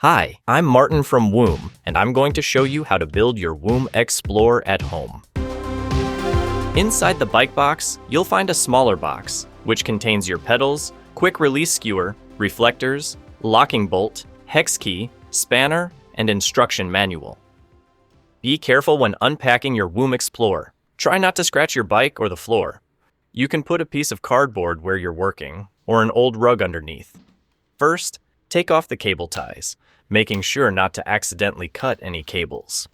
Hi, I'm Martin from Woom, and I'm going to show you how to build your Woom Explorer at home. Inside the bike box, you'll find a smaller box, which contains your pedals, quick release skewer, reflectors, locking bolt, hex key, spanner, and instruction manual. Be careful when unpacking your Woom Explorer. Try not to scratch your bike or the floor. You can put a piece of cardboard where you're working, or an old rug underneath. First, take off the cable ties, making sure not to accidentally cut any cables.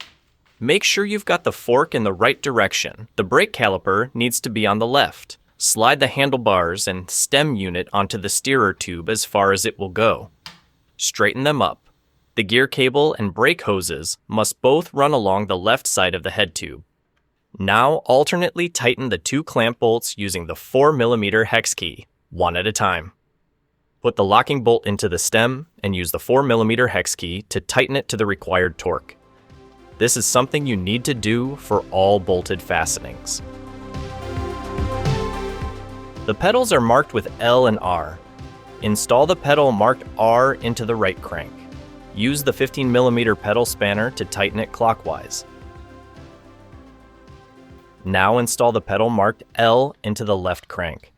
Make sure you've got the fork in the right direction. The brake caliper needs to be on the left. Slide the handlebars and stem unit onto the steerer tube as far as it will go. Straighten them up. The gear cable and brake hoses must both run along the left side of the head tube. Now alternately tighten the two clamp bolts using the 4mm hex key, one at a time. Put the locking bolt into the stem and use the 4mm hex key to tighten it to the required torque. This is something you need to do for all bolted fastenings. The pedals are marked with L and R. Install the pedal marked R into the right crank. Use the 15mm pedal spanner to tighten it clockwise. Now install the pedal marked L into the left crank.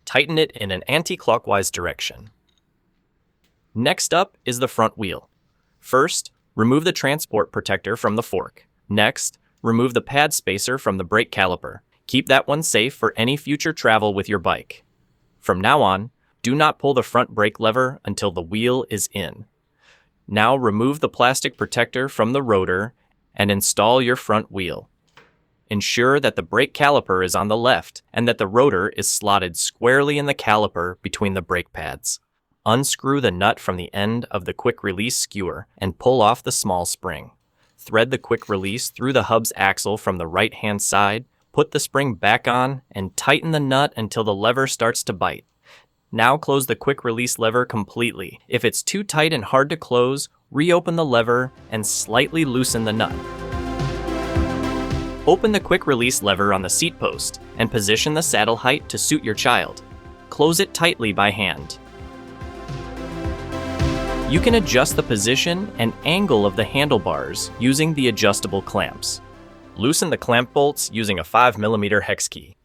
Tighten it in an anti-clockwise direction. Next up is the front wheel. First, remove the transport protector from the fork. Next, remove the pad spacer from the brake caliper. Keep that one safe for any future travel with your bike. From now on, do not pull the front brake lever until the wheel is in. Now remove the plastic protector from the rotor and install your front wheel. Ensure that the brake caliper is on the left and that the rotor is slotted squarely in the caliper between the brake pads. Unscrew the nut from the end of the quick release skewer and pull off the small spring. Thread the quick release through the hub's axle from the right-hand side, put the spring back on, and tighten the nut until the lever starts to bite. Now close the quick release lever completely. If it's too tight and hard to close, reopen the lever and slightly loosen the nut. Open the quick release lever on the seat post and position the saddle height to suit your child. Close it tightly by hand. You can adjust the position and angle of the handlebars using the adjustable clamps. Loosen the clamp bolts using a 5mm hex key.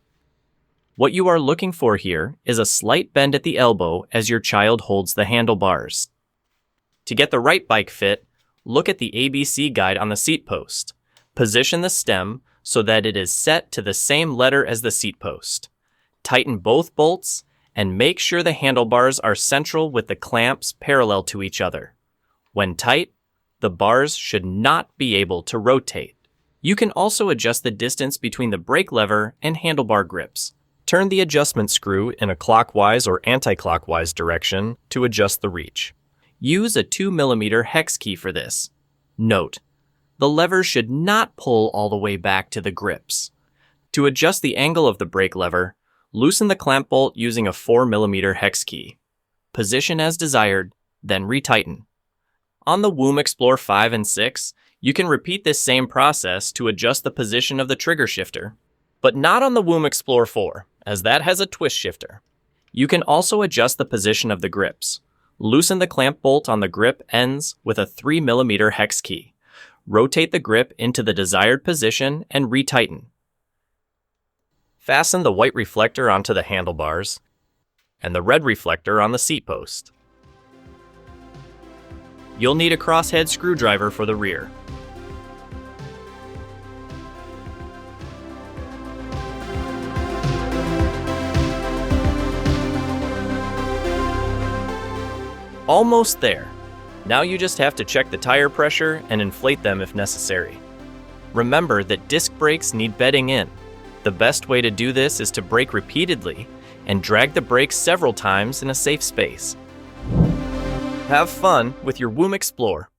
What you are looking for here is a slight bend at the elbow as your child holds the handlebars. To get the right bike fit, look at the ABC guide on the seat post. Position the stem so that it is set to the same letter as the seat post. Tighten both bolts and make sure the handlebars are central with the clamps parallel to each other. When tight, the bars should not be able to rotate. You can also adjust the distance between the brake lever and handlebar grips. Turn the adjustment screw in a clockwise or anti-clockwise direction to adjust the reach. Use a 2mm hex key for this. Note, the lever should not pull all the way back to the grips. To adjust the angle of the brake lever, loosen the clamp bolt using a 4mm hex key. Position as desired, then retighten. On the Woom Explorer 5 and 6, you can repeat this same process to adjust the position of the trigger shifter, but not on the Woom Explorer 4, as that has a twist shifter. You can also adjust the position of the grips. Loosen the clamp bolt on the grip ends with a 3mm hex key. Rotate the grip into the desired position and retighten. Fasten the white reflector onto the handlebars and the red reflector on the seat post. You'll need a crosshead screwdriver for the rear. Almost there. Now you just have to check the tire pressure and inflate them if necessary. Remember that disc brakes need bedding in. The best way to do this is to brake repeatedly and drag the brakes several times in a safe space. Have fun with your Woom Explorer.